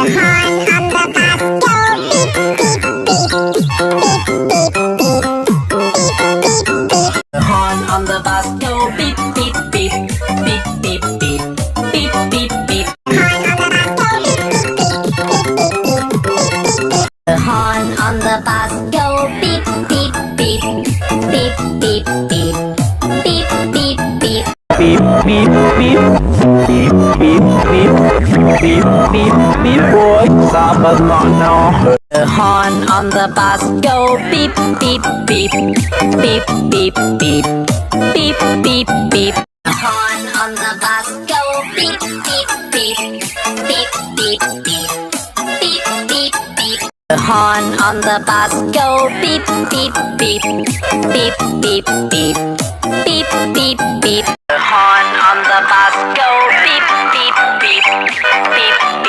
The horn on the bus go beep beep beep beep beep beep beep beep beep. The horn on the bus go beep beep beep beep beep beep beep beep beep. Beep, beep, beep, beep, beep, beep, beep, beep, beep, boy, sabad mo no. The horn on the bus go beep beep beep beep beep beep beep beep beep. The horn on the bus go beep beep beep beep beep beep beep beep beep. The horn on the bus go beep beep beep beep beep beep beep beep beep. The horn on the bus go beep beep beep beep